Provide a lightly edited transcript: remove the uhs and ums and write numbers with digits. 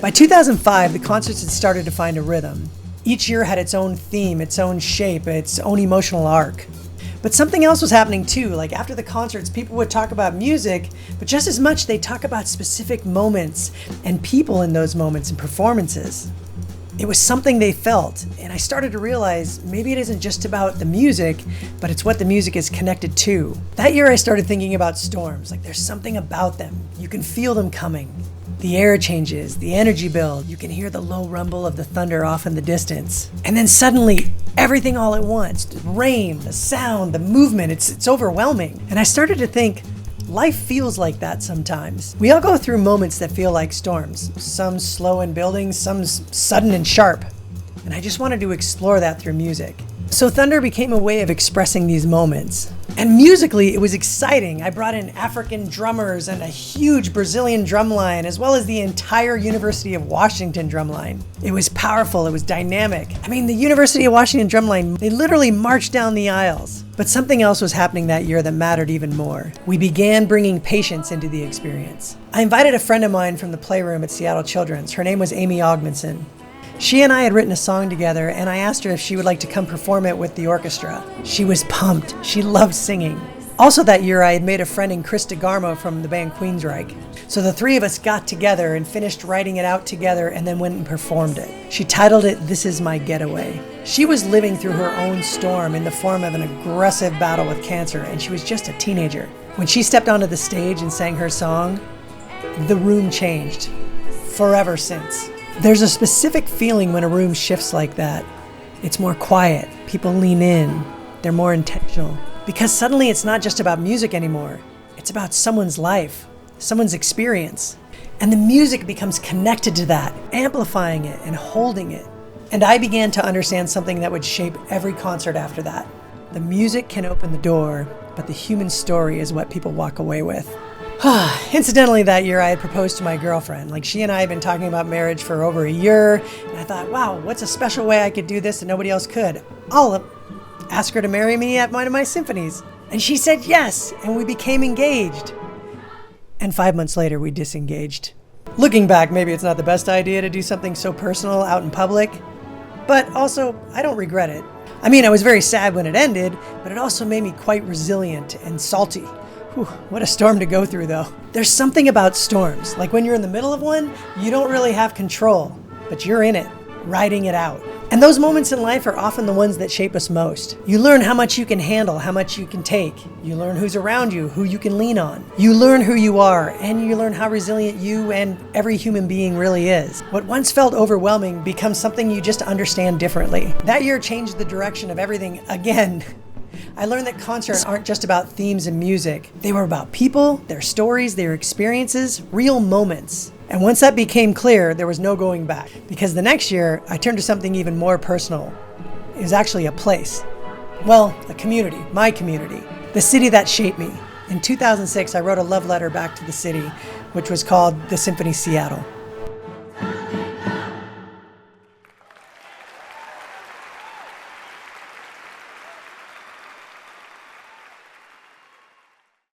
By 2005, the concerts had started to find a rhythm. Each year had its own theme, its own shape, its own emotional arc. But something else was happening too. Like after the concerts, people would talk about music, but just as much they'd talk about specific moments and people in those moments and performances. It was something they felt, and I started to realize maybe it isn't just about the music, but it's what the music is connected to. That year I started thinking about storms, like there's something about them. You can feel them coming. The air changes, the energy build, you can hear the low rumble of the thunder off in the distance. And then suddenly, everything all at once, the rain, the sound, the movement, it's overwhelming. And I started to think, life feels like that sometimes. We all go through moments that feel like storms, some slow in building, some sudden and sharp. And I just wanted to explore that through music. So thunder became a way of expressing these moments. And musically, it was exciting. I brought in African drummers and a huge Brazilian drumline, as well as the entire University of Washington drumline. It was powerful, it was dynamic. I mean, the University of Washington drumline, they literally marched down the aisles. But something else was happening that year that mattered even more. We began bringing patience into the experience. I invited a friend of mine from the playroom at Seattle Children's. Her name was Amy Augmanson. She and I had written a song together, and I asked her if she would like to come perform it with the orchestra. She was pumped. She loved singing. Also that year, I had made a friend in Chris DeGarmo from the band Queensryche. So the three of us got together and finished writing it out together and then went and performed it. She titled it, "This Is My Getaway." She was living through her own storm in the form of an aggressive battle with cancer, and she was just a teenager. When she stepped onto the stage and sang her song, the room changed. Forever since. There's a specific feeling when a room shifts like that. It's more quiet, people lean in, they're more intentional. Because suddenly it's not just about music anymore, it's about someone's life, someone's experience. And the music becomes connected to that, amplifying it and holding it. And I began to understand something that would shape every concert after that. The music can open the door, but the human story is what people walk away with. Incidentally, that year I had proposed to my girlfriend. Like, she and I had been talking about marriage for over a year, and I thought, wow, what's a special way I could do this that nobody else could? I'll ask her to marry me at one of my symphonies. And she said yes, and we became engaged. And 5 months later, we disengaged. Looking back, maybe it's not the best idea to do something so personal out in public, but also, I don't regret it. I mean, I was very sad when it ended, but it also made me quite resilient and salty. Whew, what a storm to go through, though. There's something about storms. Like when you're in the middle of one, you don't really have control, but you're in it, riding it out. And those moments in life are often the ones that shape us most. You learn how much you can handle, how much you can take. You learn who's around you, who you can lean on. You learn who you are, and you learn how resilient you and every human being really is. What once felt overwhelming becomes something you just understand differently. That year changed the direction of everything again. I learned that concerts aren't just about themes and music. They were about people, their stories, their experiences, real moments. And once that became clear, there was no going back. Because the next year, I turned to something even more personal. It was actually a place. Well, a community, my community. The city that shaped me. In 2006, I wrote a love letter back to the city, which was called the Symphony Seattle.